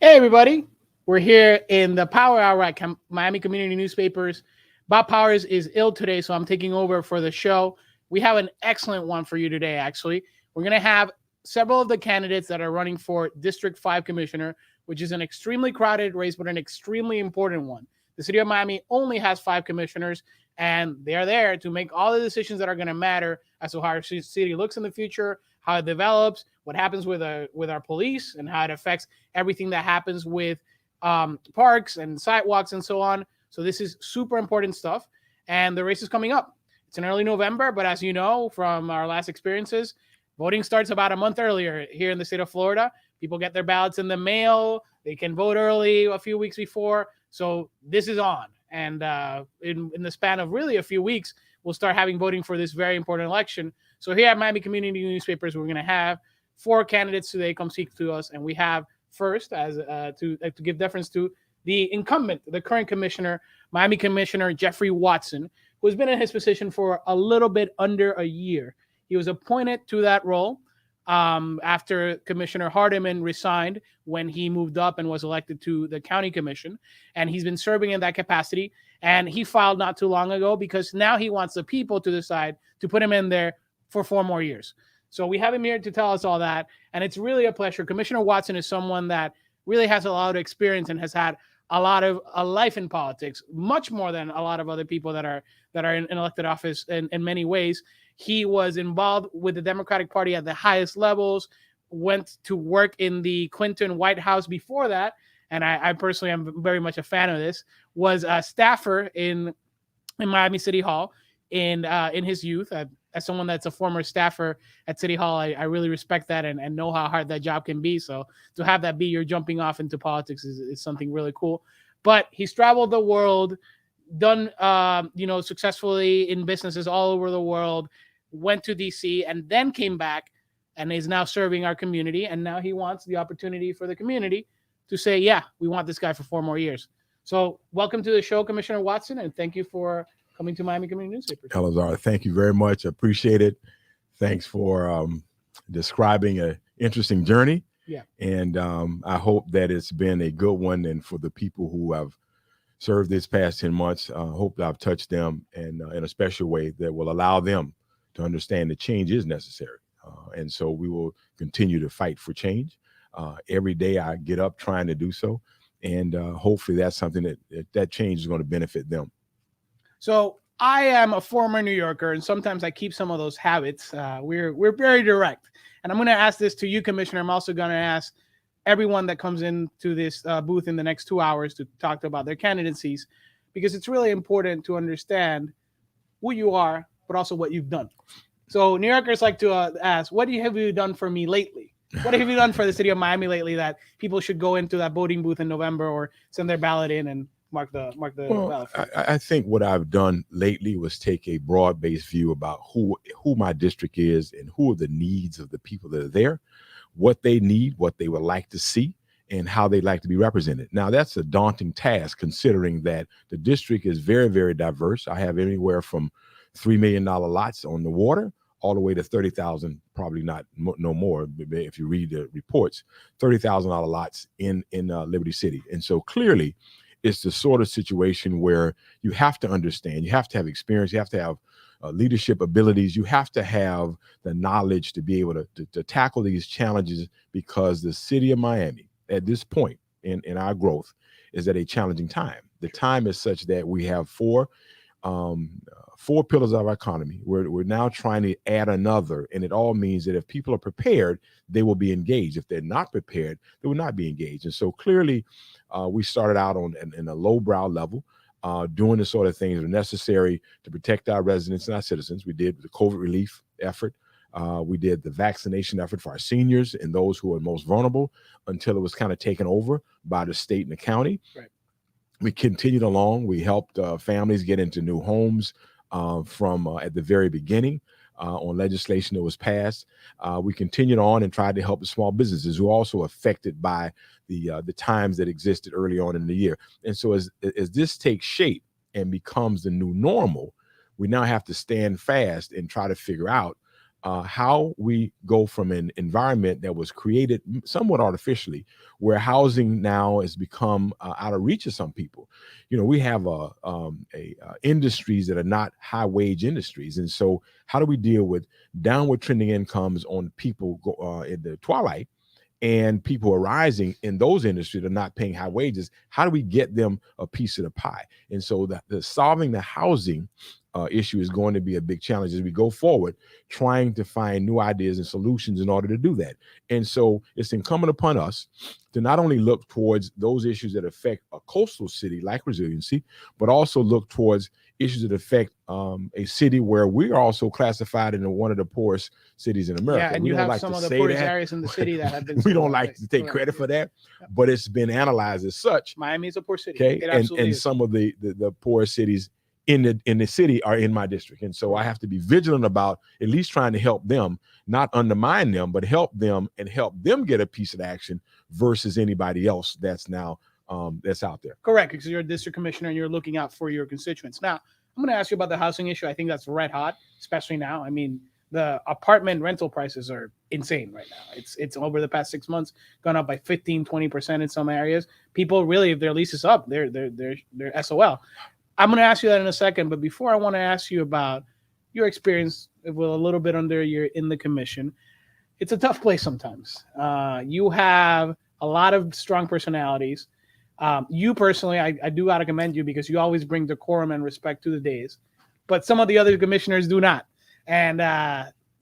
Hey, everybody. We're here in the Power Hour at Miami Community Newspapers. Bob Powers is ill today, so I'm taking over for the show. We have an excellent one for you today, actually. We're going to have several of the candidates that are running for District 5 Commissioner, which is an extremely crowded race, but an extremely important one. The city of Miami only has 5 commissioners, and they're there to make all the decisions that are going to matter as to how our city looks in the future, how it develops, what happens with our police, and how it affects everything that happens with parks and sidewalks and so on. So this is super important stuff. And the race is coming up. It's in early November, but as you know from our last experiences, voting starts about a month earlier here in the state of Florida. People get their ballots in the mail. They can vote early a few weeks before. So this is on. And in the span of really a few weeks, we'll start having voting for this very important election. So here at Miami Community Newspapers, we're going to have 4 candidates today come speak to us. And we have first, as to give deference to the incumbent, the current commissioner, Miami Commissioner Jeffrey Watson, who has been in his position for a little bit under a year. He was appointed to that role after Commissioner Hardiman resigned when he moved up and was elected to the county commission. And he's been serving in that capacity. And he filed not too long ago because now he wants the people to decide to put him in there for 4 more years. So we have him here to tell us all that. And it's really a pleasure. Commissioner Watson is someone that really has a lot of experience and has had a lot of a life in politics, much more than a lot of other people that are in elected office in many ways. He was involved with the Democratic Party at the highest levels, went to work in the Clinton White House before that. And I personally am very much a fan of this, was a staffer in Miami City Hall in his youth. As someone that's a former staffer at City Hall, I really respect that and know how hard that job can be. So to have that be your jumping off into politics is something really cool. But he's traveled the world, done successfully in businesses all over the world, went to DC and then came back and is now serving our community. And now he wants the opportunity for the community to say, yeah, we want this guy for 4 more years. So welcome to the show, Commissioner Watson, and thank you for coming to Miami Community Newspapers. Eleazar, thank you very much. I appreciate it. Thanks for describing an interesting journey. Yeah. And I hope that it's been a good one. And for the people who have served this past 10 months, I hope that I've touched them in a special way that will allow them to understand that change is necessary. And so we will continue to fight for change. Every day I get up trying to do so. And hopefully that's something that change is going to benefit them. So I am a former New Yorker, and sometimes I keep some of those habits. We're very direct. And I'm going to ask this to you, Commissioner. I'm also going to ask everyone that comes into this booth in the next 2 hours to talk about their candidacies, because it's really important to understand who you are, but also what you've done. So New Yorkers like to ask, what have you done for me lately? What have you done for the city of Miami lately that people should go into that voting booth in November or send their ballot in and mark the ballot? I think what I've done lately was take a broad-based view about who my district is and who are the needs of the people that are there, what they need, what they would like to see, and how they'd like to be represented. Now, that's a daunting task considering that the district is very, very diverse. I have anywhere from $3 million lots on the water all the way to 30,000, probably no more if you read the reports, $30,000 lots in Liberty City. And so clearly, it's the sort of situation where you have to understand, you have to have experience, you have to have leadership abilities, you have to have the knowledge to be able to tackle these challenges, because the city of Miami at this point in our growth is at a challenging time. The time is such that we have 4 pillars of our economy. We're now trying to add another, and it all means that if people are prepared, they will be engaged. If they're not prepared, they will not be engaged. And so clearly, we started out in a lowbrow level, doing the sort of things that are necessary to protect our residents and our citizens. We did the COVID relief effort. We did the vaccination effort for our seniors and those who are most vulnerable until it was kind of taken over by the state and the county. Right. We continued along. We helped families get into new homes from at the very beginning on legislation that was passed. We continued on and tried to help the small businesses who are also affected by the times that existed early on in the year. And so as this takes shape and becomes the new normal, we now have to stand fast and try to figure out how we go from an environment that was created somewhat artificially, where housing now has become out of reach of some people. We have industries that are not high wage industries, and so how do we deal with downward trending incomes on people in the twilight, and people arising in those industries that are not paying high wages? How do we get them a piece of the pie? And so the solving the housing issue is going to be a big challenge as we go forward, trying to find new ideas and solutions in order to do that. And so it's incumbent upon us to not only look towards those issues that affect a coastal city like resiliency, but also look towards issues that affect a city where we are also classified in one of the poorest cities in America. Yeah, and we you don't have like some to of the say poorest that. areas in the city that have been. We don't like to take credit for that, but it's been analyzed as such. Miami is a poor city. Okay, It absolutely and is. some of the poorest cities in the city are in my district, and so I have to be vigilant about at least trying to help them, not undermine them, but help them and help them get a piece of action versus anybody else that's now that's out there. Correct, because you're a district commissioner and you're looking out for your constituents. Now, I'm going to ask you about the housing issue. I think that's red hot, especially now. I mean, the apartment rental prices are insane right now. It's over the past 6 months gone up by 15-20% in some areas. People really, if their lease is up, they're SOL. I'm going to ask you that in a second, but before I want to ask you about your experience with a little bit under you're in the commission. It's a tough place sometimes. You have a lot of strong personalities. You personally, I do got to commend you because you always bring decorum and respect to the days, but some of the other commissioners do not. And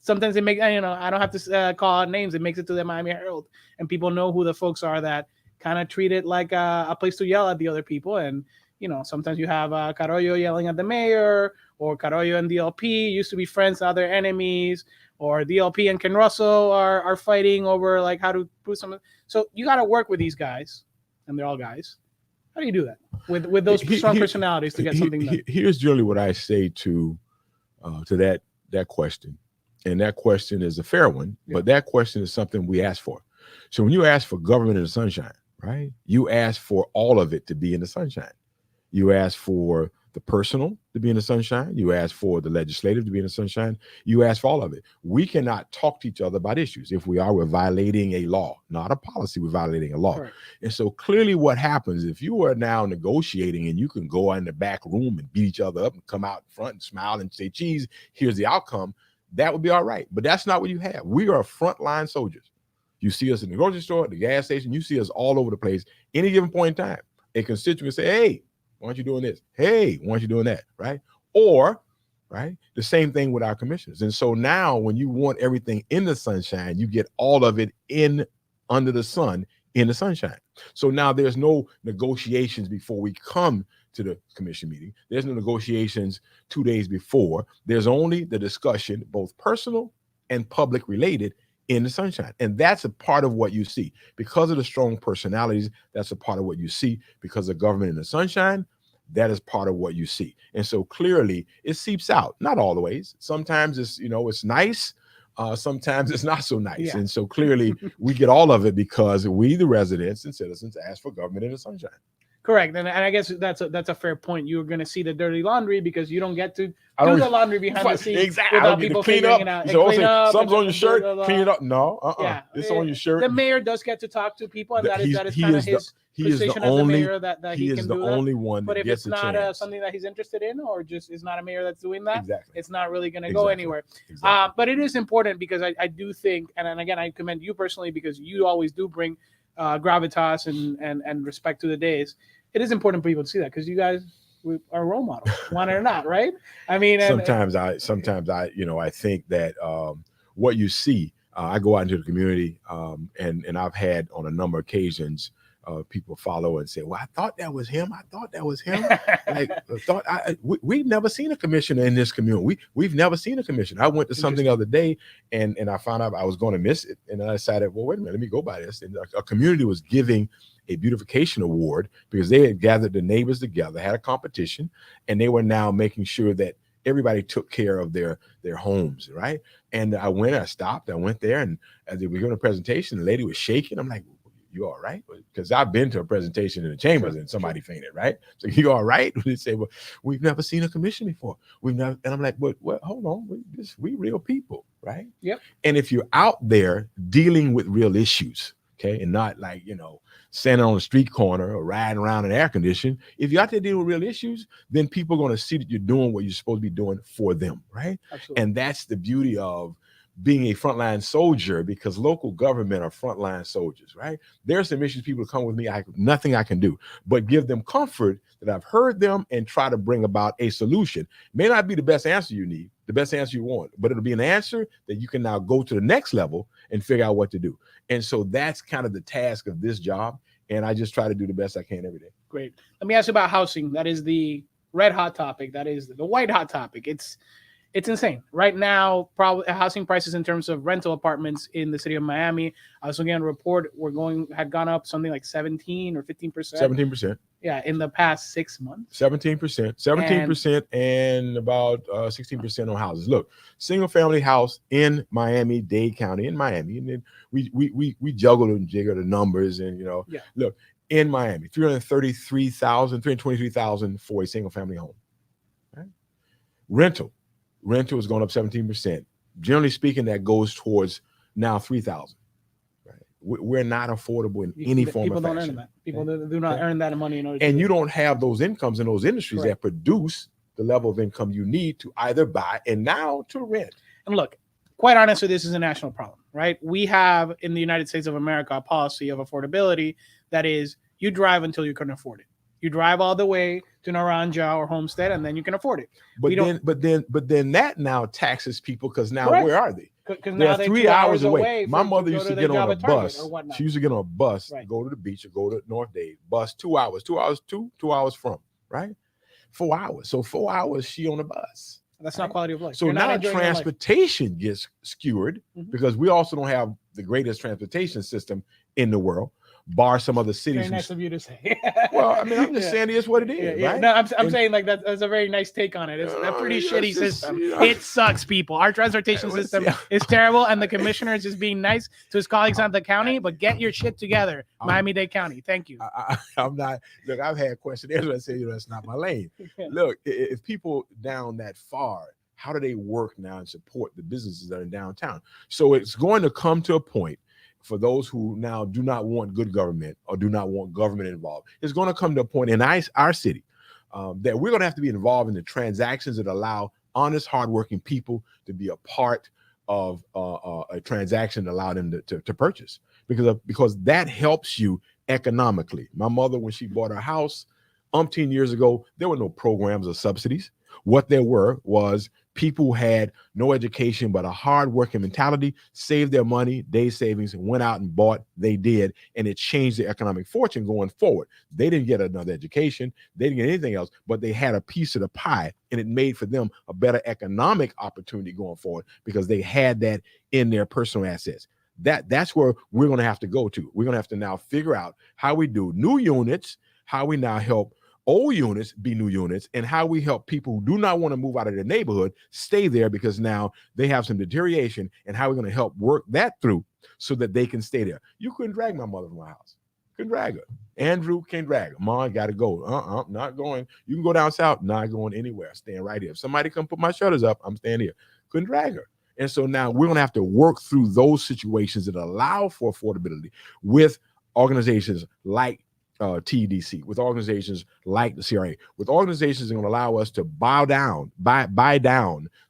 sometimes they make, I don't have to call out names. It makes it to the Miami Herald and people know who the folks are that kind of treat it like a place to yell at the other people. And, sometimes you have Carollo yelling at the mayor, or Carollo and DLP used to be friends, now they're enemies, or DLP and Ken Russell are fighting over like how to prove something. So you got to work with these guys, and they're all guys. How do you do that with those strong personalities to get something done? Here's generally what I say to that question, and that question is a fair one, but that question is something we ask for. So when you ask for government in the sunshine, right, you ask for all of it to be in the sunshine. You ask for the personal to be in the sunshine. You ask for the legislative to be in the sunshine. You ask for all of it. We cannot talk to each other about issues. If we are, we're violating a law, not a policy. We're violating a law. Correct. And so clearly what happens if you are now negotiating and you can go in the back room and beat each other up and come out front and smile and say, geez, here's the outcome, that would be all right. But that's not what you have. We are frontline soldiers. You see us in the grocery store, at the gas station. You see us all over the place. Any given point in time, a constituent say, hey, why aren't you doing this? Hey, why aren't you doing that? Right? Or, right, the same thing with our commissioners. And so now when you want everything in the sunshine, you get all of it in under the sun in the sunshine. So now there's no negotiations before we come to the commission meeting. There's no negotiations 2 days before. There's only the discussion, both personal and public related, in the sunshine. And that's a part of what you see. Because of the strong personalities, that's a part of what you see. Because of government in the sunshine, that is part of what you see. And so clearly it seeps out, not all the ways. Sometimes it's, it's nice. Sometimes it's not so nice. Yeah. And so clearly we get all of it because we, the residents and citizens, ask for government in the sunshine. Correct. And I guess that's a fair point. You're going to see the dirty laundry because you don't get to do the laundry behind the scenes. Exactly. Without people figuring it out. Something's on your shirt, clean it up. No, Yeah. It's on your shirt. The mayor does get to talk to people, and that is kind of his position as the mayor that he can do that. He is the only one that gets a chance. But if it's not something that he's interested in, or just is not a mayor that's doing that, it's not really going to go anywhere. Exactly. But it is important because I do think, and again, I commend you personally because you always do bring gravitas and respect to the days. It is important for people to see that because you guys are role models, want it or not, right? I mean, sometimes I think that what you see, I go out into the community, and I've had on a number of occasions people follow and say, "Well, I thought that was him. I thought that was him." Like, we've never seen a commissioner in this community. We've never seen a commissioner. I went to something the other day, and I found out I was going to miss it, and I decided, well, wait a minute, let me go by this. And a community was giving a beautification award because they had gathered the neighbors together, had a competition, and they were now making sure that everybody took care of their homes, right? And I stopped, I went there, and as they were giving a presentation, the lady was shaking. I'm like, you all right? Because I've been to a presentation in the chambers and somebody fainted, right? So you all right? They say, well, we've never seen a commission before. We've never, and I'm like, what? Hold on, we real people, right? right? Yep. And if you're out there dealing with real issues, okay, and not like, standing on a street corner or riding around in air conditioning, if you're out there dealing with real issues, then people are going to see that you're doing what you're supposed to be doing for them, right? Absolutely. And that's the beauty of being a frontline soldier, because local government are frontline soldiers, right? There are some issues people come with me, nothing I can do, but give them comfort that I've heard them and try to bring about a solution. May not be the best answer you need, the best answer you want, but it'll be an answer that you can now go to the next level and figure out what to do. And so that's kind of the task of this job. And I just try to do the best I can every day. Great. Let me ask you about housing. That is the red hot topic. That is the white hot topic. It's insane right now. Probably housing prices in terms of rental apartments in the city of Miami. I was looking at a report. Had gone up something like 17 or 15%. 17%. Yeah, in the past 6 months. 17%, and about 16% on houses. Look, single family house in Miami-Dade County, in Miami, and then we juggle and jiggle the numbers, and look, in Miami, 323,000 for a single family home. Right? Rental is going up 17%. Generally speaking, that goes towards now 3,000. Right? We're not affordable in any form of fashion. People don't earn that. People do not earn that money in order. And you don't have those incomes in those industries that produce the level of income you need to either buy and now to rent. And look, quite honestly, this is a national problem, right? We have in the United States of America a policy of affordability that is, you drive until you can afford it. You drive all the way to Naranja or Homestead, and then you can afford it. But then that now taxes people, because now where are they? Because they're 3 hours away. My mother used to get on a bus. She used to get on a bus, go to the beach or go to North Dade. Bus 2 hours, 2 hours to, 2 hours from, right? 4 hours. So 4 hours she on a bus. That's not quality of life. So now transportation gets skewered because we also don't have the greatest transportation system in the world, bar some other cities. Very nice of you to say. Well, I mean, I'm just saying it's what it is, right? No, I'm saying like that's a very nice take on it. It's a pretty shitty system. It sucks, people. Our transportation system is terrible, and the commissioner is just being nice to his colleagues on the county, but get your shit together, Miami-Dade County. Thank you. I'm not. Look, I've had questionnaires where I say, that's not my lane. Look, if people down that far, how do they work now and support the businesses that are in downtown? So it's going to come to a point for those who now do not want good government or do not want government involved. It's going to come to a point in our city that we're going to have to be involved in the transactions that allow honest, hardworking people to be a part of a transaction that allow them to purchase, because that helps you economically. My mother, when she bought her house umpteen years ago, there were no programs or subsidies. What there was people who had no education but a hard-working mentality, saved their money, day savings, and went out and bought. They did, and it changed their economic fortune going forward. They didn't get another education. They didn't get anything else, but they had a piece of the pie, and it made for them a better economic opportunity going forward because they had that in their personal assets. That's where we're going to have to go to. We're going to have to now figure out how we do new units, how we now help old units be new units, and how we help people who do not want to move out of their neighborhood stay there because now they have some deterioration, and how we're going to help work that through so that they can stay there. You couldn't drag my mother from my house. Couldn't drag her. Andrew can't drag her. Mom, got to go. Not going. You can go down south. Not going anywhere. Staying right here. If somebody come put my shutters up, I'm staying here. Couldn't drag her. And so now we're going to have to work through those situations that allow for affordability with organizations like TDC, with organizations like the CRA, with organizations that are going to allow us to buy down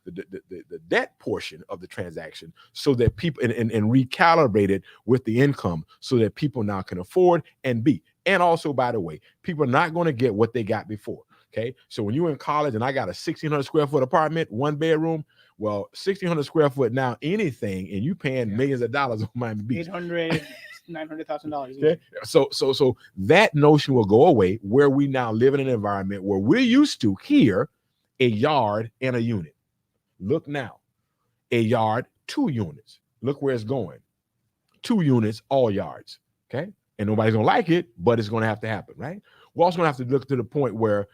the debt portion of the transaction so that people and recalibrate it with the income so that people now can afford and also, by the way, people are not going to get what they got before. Okay. So when you're in college and I got a 1,600 square foot apartment, 1 bedroom, well, 1,600 square foot now, anything, and you paying millions of dollars on Miami Beach. $900,000. Okay. So that notion will go away, where we now live in an environment where we're used to here a yard and a unit. Look now, a yard, 2 units. Look where it's going. 2 units, all yards. Okay. And nobody's going to like it, but it's going to have to happen, right? We're also going to have to look to the point where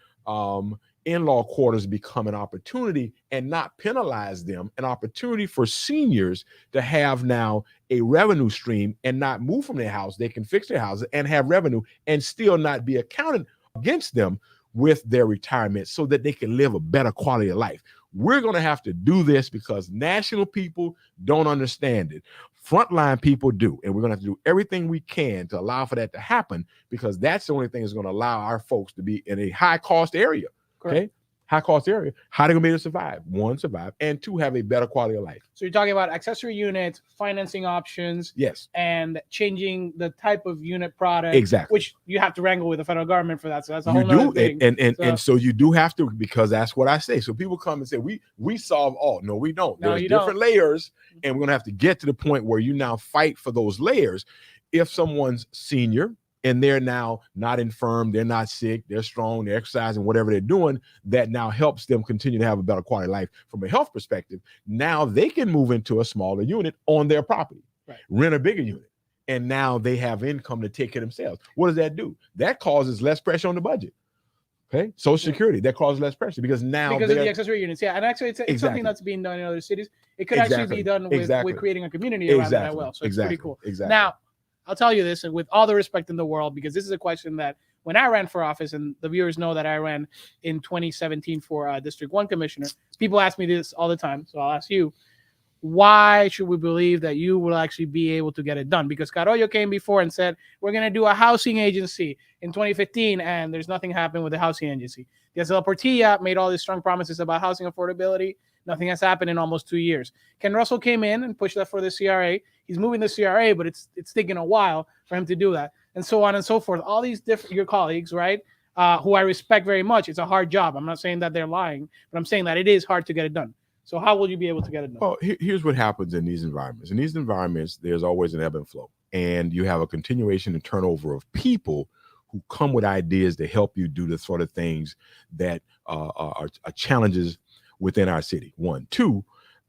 in-law quarters become an opportunity and not penalize them, an opportunity for seniors to have now a revenue stream and not move from their house. They can fix their houses and have revenue and still not be accounted against them with their retirement so that they can live a better quality of life. We're going to have to do this because national people don't understand it. Frontline people do. And we're going to have to do everything we can to allow for that to happen, because that's the only thing that's going to allow our folks to be in a high cost area. Correct. Okay. High cost area. How are they going to be able to survive? One, survive, and two, have a better quality of life. So you're talking about accessory units, financing options, Yes, and changing the type of unit product. exactly. Which you have to wrangle with the federal government for that. So that's a You whole do, other thing. and so you do have to, because that's what I say. So people come and say we solve all. No, we don't. No, There's you different don't. layers, and we're going to have to get to the point where you now fight for those layers. If someone's senior and they're now not infirm, they're not sick, they're strong, they're exercising, whatever they're doing, that now helps them continue to have a better quality of life from a health perspective. Now they can move into a smaller unit on their property, right, rent a bigger unit, and now they have income to take care of themselves. What does that do? That causes less pressure on the budget. Okay, Social Security, that causes less pressure because of the accessory units. Yeah, and actually, it's Exactly. something that's being done in other cities. It could Exactly. actually be done with Exactly. creating a community around that as well. So it's pretty cool. Now, I'll tell you this, and with all the respect in the world, because this is a question that when I ran for office, and the viewers know that I ran in 2017 for District 1 Commissioner, people ask me this all the time. So I'll ask you, why should we believe that you will actually be able to get it done? Because Carollo came before and said, we're going to do a housing agency in 2015, and there's nothing happened with the housing agency. Diaz-El Portilla made all these strong promises about housing affordability. Nothing has happened in almost 2 years. Ken Russell came in and pushed that for the CRA. He's moving the CRA, but it's taking a while for him to do that, and so on and so forth. All these different, your colleagues, right, who I respect very much. It's a hard job. I'm not saying that they're lying, but I'm saying that it is hard to get it done. So how will you be able to get it done? Well, here's what happens in these environments. In these environments, there's always an ebb and flow, and you have a continuation and turnover of people who come with ideas to help you do the sort of things that are challenges within our city. One, two,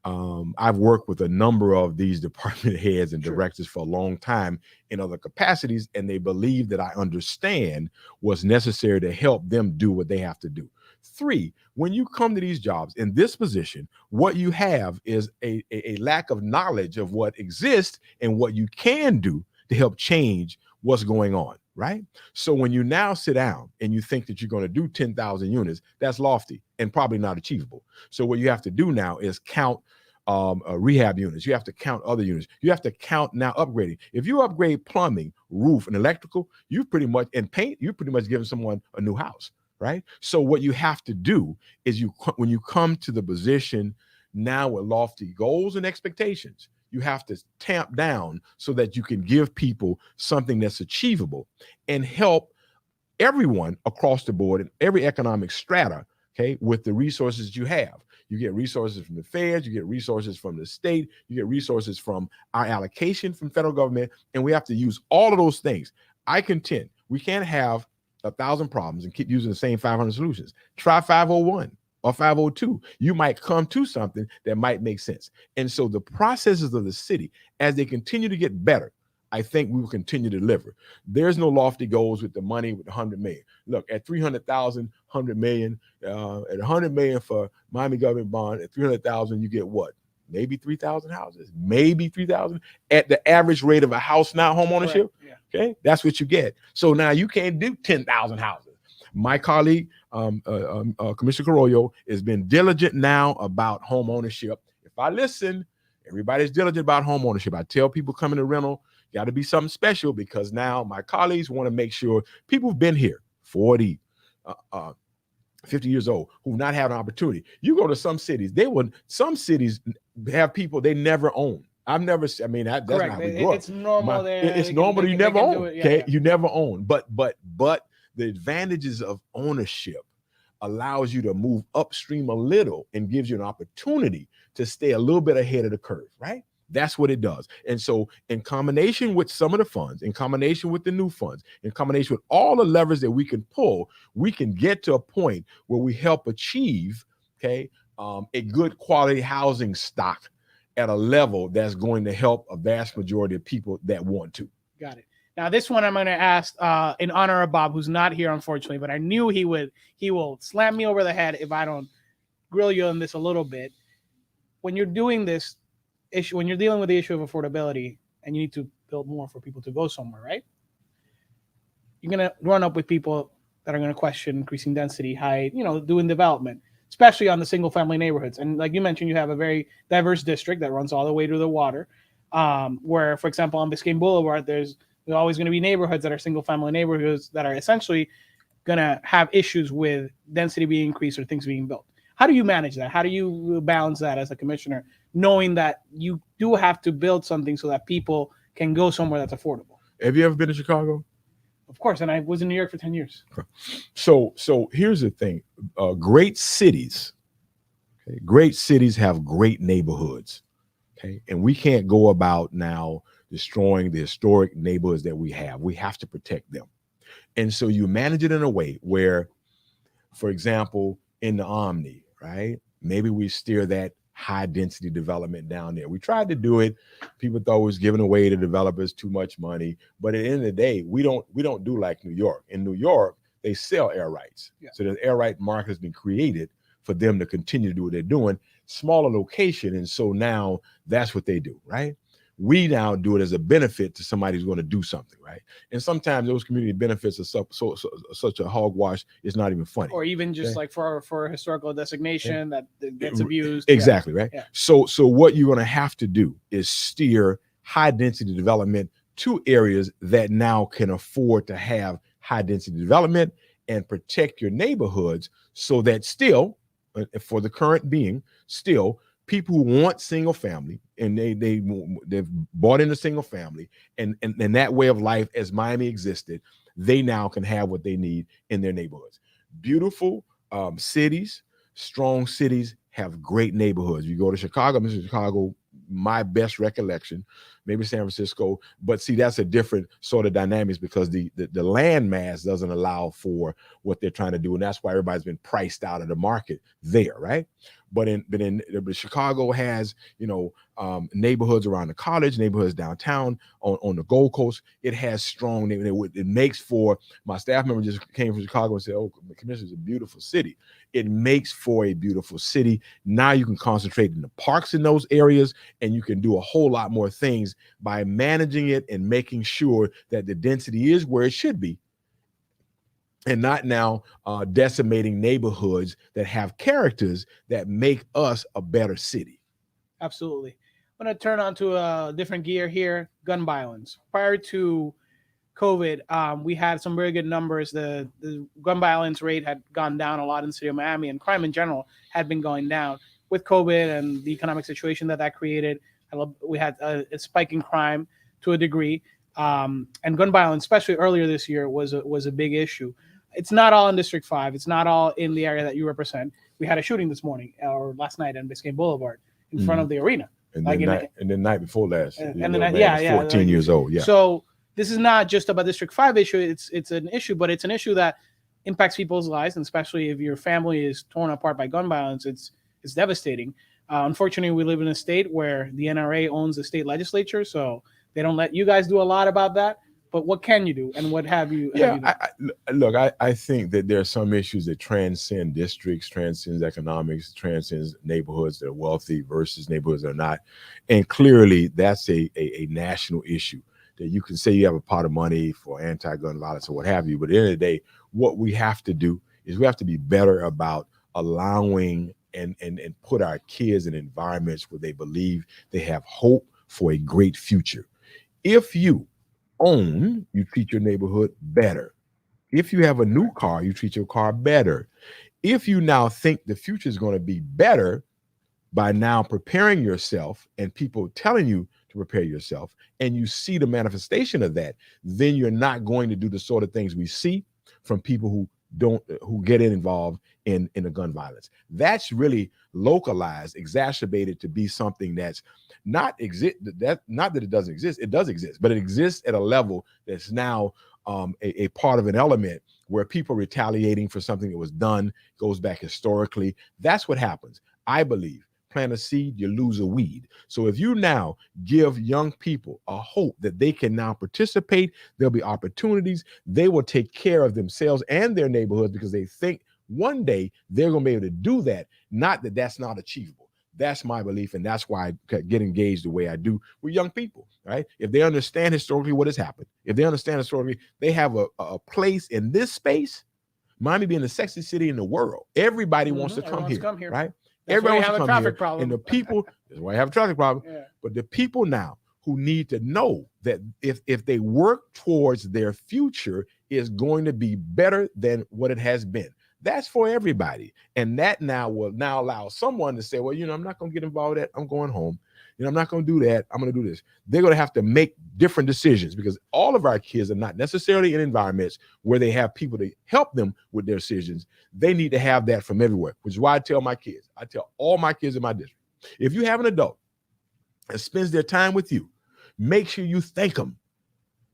I've worked with a number of these department heads and directors for a long time in other capacities, and they believe that I understand what's necessary to help them do what they have to do. Three, when you come to these jobs in this position, what you have is a lack of knowledge of what exists and what you can do to help change what's going on, right? So when you now sit down and you think that you're going to do 10,000 units, that's lofty and probably not achievable. So what you have to do now is count rehab units. You have to count other units. You have to count now upgrading. If you upgrade plumbing, roof, and electrical, you've pretty much, and paint, you've pretty much given someone a new house, right? So what you have to do is when you come to the position now with lofty goals and expectations, you have to tamp down so that you can give people something that's achievable and help everyone across the board in every economic strata, okay, with the resources you have. You get resources from the feds, you get resources from the state, you get resources from our allocation from federal government, and we have to use all of those things. I contend we can't have 1,000 problems and keep using the same 500 solutions. Try 501 or 502. You might come to something that might make sense. And so the processes of the city, as they continue to get better, I think we will continue to deliver. There's no lofty goals with the money, with the 100 million. Look, at 300,000, 100 million, at 100 million for Miami government bond, at 300,000, you get what? Maybe 3,000 houses, maybe 3,000 at the average rate of a house now, home ownership. Yeah. Okay, that's what you get. So now you can't do 10,000 houses. My colleague, Commissioner Carollo, has been diligent now about home ownership. If I listen, everybody's diligent about home ownership. I tell people coming to rental, got to be something special, because now my colleagues want to make sure people who've been here 40, 50 years old who've not had an opportunity. You go to some cities, some cities have people they never own. I've never, I mean, that's correct. not how we grew up. It's normal there. It's normal. You never own. Okay, yeah. You never own. But the advantages of ownership allows you to move upstream a little and gives you an opportunity to stay a little bit ahead of the curve, right? That's what it does. And so in combination with some of the funds, in combination with the new funds, in combination with all the levers that we can pull, we can get to a point where we help achieve, okay, a good quality housing stock at a level that's going to help a vast majority of people that want to. Got it. Now, this one I'm going to ask in honor of Bob, who's not here, unfortunately, but I knew he will slam me over the head if I don't grill you on this a little bit. When you're doing this issue, when you're dealing with the issue of affordability and you need to build more for people to go somewhere, right? You're going to run up with people that are going to question increasing density, height, doing development. especially on the single family neighborhoods. And like you mentioned, you have a very diverse district that runs all the way to the water. Where, for example, on Biscayne Boulevard, there's always going to be neighborhoods that are single family neighborhoods that are essentially going to have issues with density being increased or things being built. How do you manage that? How do you balance that as a commissioner, knowing that you do have to build something so that people can go somewhere that's affordable? Have you ever been to Chicago? Of course, and I was in New York for 10 years. So here's the thing. Great cities, okay? Great cities have great neighborhoods, okay? And we can't go about now destroying the historic neighborhoods that we have. We have to protect them. And so you manage it in a way where, for example, in the Omni, right? Maybe we steer that high density development down there. We tried to do it. People thought it was giving away to developers too much money. But at the end of the day, we don't do like New York. In New York, they sell air rights. Yeah. So the air right market has been created for them to continue to do what they're doing, smaller location. And so now that's what they do, right? We now do it as a benefit to somebody who's going to do something, right? And sometimes those community benefits are such a hogwash, it's not even funny. Or even just like for a historical designation that gets abused. Exactly, right? Yeah. So what you're going to have to do is steer high density development to areas that now can afford to have high density development and protect your neighborhoods so that still, for the current being, still, people who want single family and they've bought into single family and that way of life as Miami existed, they now can have what they need in their neighborhoods. Beautiful cities, strong cities have great neighborhoods. You go to Chicago, Mr. Chicago, my best recollection, maybe San Francisco, but see, that's a different sort of dynamics because the land mass doesn't allow for what they're trying to do. And that's why everybody's been priced out of the market there, right? But Chicago has, neighborhoods around the college, neighborhoods downtown, on the Gold Coast. It has strong neighborhoods. It makes for, my staff member just came from Chicago and said, oh, Commissioner, it's a beautiful city. It makes for a beautiful city. Now you can concentrate in the parks in those areas, and you can do a whole lot more things by managing it and making sure that the density is where it should be, and not now decimating neighborhoods that have characters that make us a better city. Absolutely. I'm going to turn on to a different gear here, gun violence. Prior to COVID, we had some very good numbers. The gun violence rate had gone down a lot in the city of Miami, and crime in general had been going down. With COVID and the economic situation that created, we had a spike in crime to a degree. And gun violence, especially earlier this year, was a big issue. It's not all in District 5. It's not all in the area that you represent. We had a shooting this morning or last night on Biscayne Boulevard in front of the arena. And the night before last. And the night, 14 years old. Yeah. So this is not just about District 5 issue. It's an issue, but it's an issue that impacts people's lives, and especially if your family is torn apart by gun violence, it's devastating. Unfortunately, we live in a state where the NRA owns the state legislature, so they don't let you guys do a lot about that. But what can you do, and what have you? I think that there are some issues that transcend districts, transcends economics, transcends neighborhoods that are wealthy versus neighborhoods that are not. And clearly, that's a national issue that you can say you have a pot of money for anti-gun violence or what have you. But at the end of the day, what we have to do is we have to be better about allowing and put our kids in environments where they believe they have hope for a great future. If you own, you treat your neighborhood better. If you have a new car, you treat your car better. If you now think the future is going to be better by now preparing yourself and people telling you to prepare yourself, and you see the manifestation of that, then you're not going to do the sort of things we see from people who get involved in the gun violence. That's really localized, exacerbated to be something that's not that it doesn't exist. It does exist, but it exists at a level that's now a part of an element where people retaliating for something that was done, goes back historically. That's what happens. I believe, plant a seed, you lose a weed. So if you now give young people a hope that they can now participate, there'll be opportunities, they will take care of themselves and their neighborhoods because they think one day they're going to be able to do that. Not that that's not achievable. That's my belief, and that's why I get engaged the way I do with young people, right? If they understand historically what has happened, if they understand historically, they have a place in this space Miami being the sexiest city in the world. Everybody wants to come here, right? Everybody wants to come here. Problem. And the people, that's why I have a traffic problem. Yeah. But the people now who need to know that if they work towards their future is going to be better than what it has been. That's for everybody. And that now will now allow someone to say, well, you know, I'm not going to get involved in that. I'm going home. You know, I'm not going to do that. I'm going to do this. They're going to have to make different decisions because all of our kids are not necessarily in environments where they have people to help them with their decisions. They need to have that from everywhere, which is why I tell my kids, I tell all my kids in my district, if you have an adult that spends their time with you, make sure you thank them.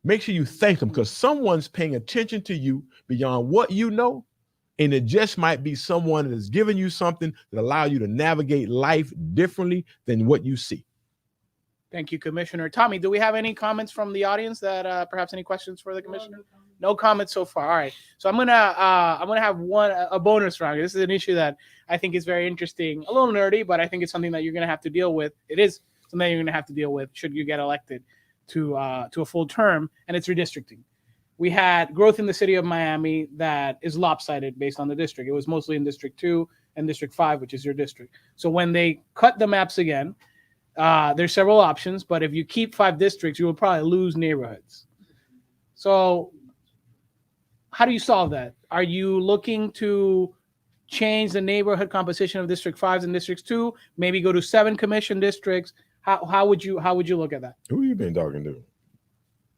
Make sure you thank them because someone's paying attention to you beyond what you know. And it just might be someone that is giving you something that allows you to navigate life differently than what you see. Thank you, Commissioner. Tommy, do we have any comments from the audience that perhaps any questions for the commissioner? No comments so far. All right. So I'm gonna have a bonus round. This is an issue that I think is very interesting, a little nerdy, but I think it's something that you're gonna have to deal with. It is something you're gonna have to deal with should you get elected to a full term, and it's redistricting. We had growth in the city of Miami that is lopsided based on the district. It was mostly in District 2 and District 5, which is your district. So when they cut the maps again, there's several options, but if you keep 5 districts, you will probably lose neighborhoods. So how do you solve that? Are you looking to change the neighborhood composition of District 5 and District 2, maybe go to 7 commission districts? How would you look at that? Who you been talking to?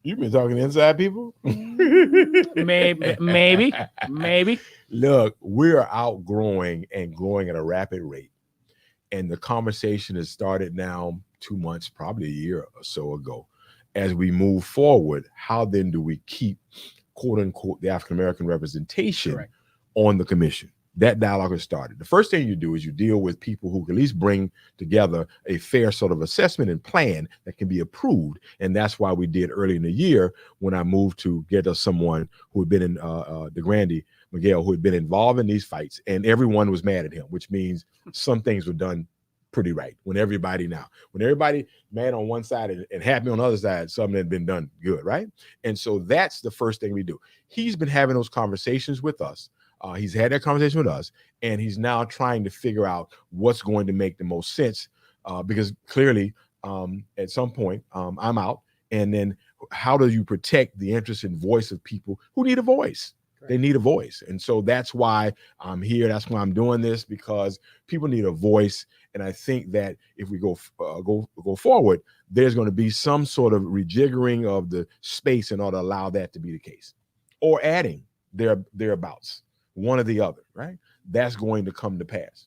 You've been talking to inside people? Maybe. Look, we're outgrowing and growing at a rapid rate. And the conversation has started now 2 months, probably a year or so ago. As we move forward, how then do we keep, quote unquote, the African-American representation on the commission? That dialogue has started. The first thing you do is you deal with people who can at least bring together a fair sort of assessment and plan that can be approved. And that's why we did early in the year when I moved to get us someone who had been in DeGrande, Miguel, who had been involved in these fights, and everyone was mad at him, which means some things were done pretty right. When everybody mad on one side and happy on the other side, something had been done good, right? And so that's the first thing we do. He's been having those conversations with us. He's had that conversation with us, and he's now trying to figure out what's going to make the most sense because clearly at some point I'm out. And then how do you protect the interest and voice of people who need a voice? They need a voice. And so that's why I'm here. That's why I'm doing this, because people need a voice. And I think that if we go forward, there's going to be some sort of rejiggering of the space in order to allow that to be the case, or adding thereabouts, one or the other, right? That's going to come to pass.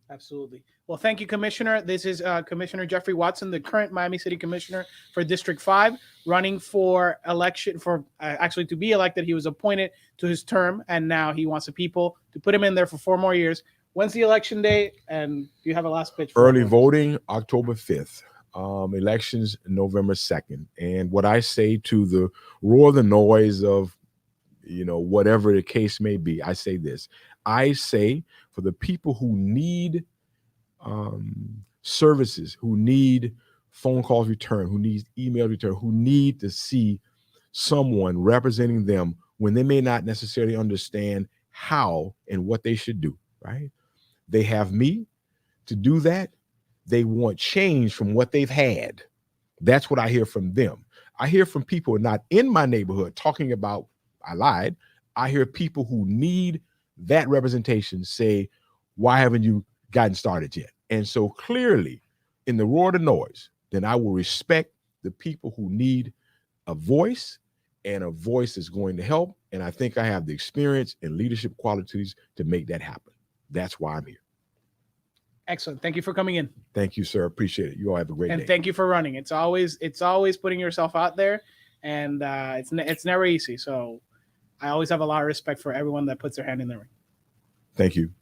Absolutely. Well, thank you, Commissioner. This is Commissioner Jeffrey Watson, the current Miami City Commissioner for District 5, running for election for actually to be elected. He was appointed to his term, and now he wants the people to put him in there for 4 more years. When's the election day? And do you have a last pitch? Early voting, October 5th. Elections, November 2nd. And what I say to the roar, the noise of, whatever the case may be, I say this. I say for the people who need services, who need phone calls returned, who need email returned, who need to see someone representing them when they may not necessarily understand how and what they should do, right? They have me to do that. They want change from what they've had. That's what I hear from them. I hear from people not in my neighborhood talking about, I lied. I hear people who need that representation say, why haven't you gotten started yet? And so clearly in the roar of the noise, then I will respect the people who need a voice, and a voice is going to help. And I think I have the experience and leadership qualities to make that happen. That's why I'm here. Excellent. Thank you for coming in. Thank you, sir. Appreciate it. You all have a great day. And thank you for running. It's always putting yourself out there, and it's never easy. So I always have a lot of respect for everyone that puts their hand in the ring. Thank you.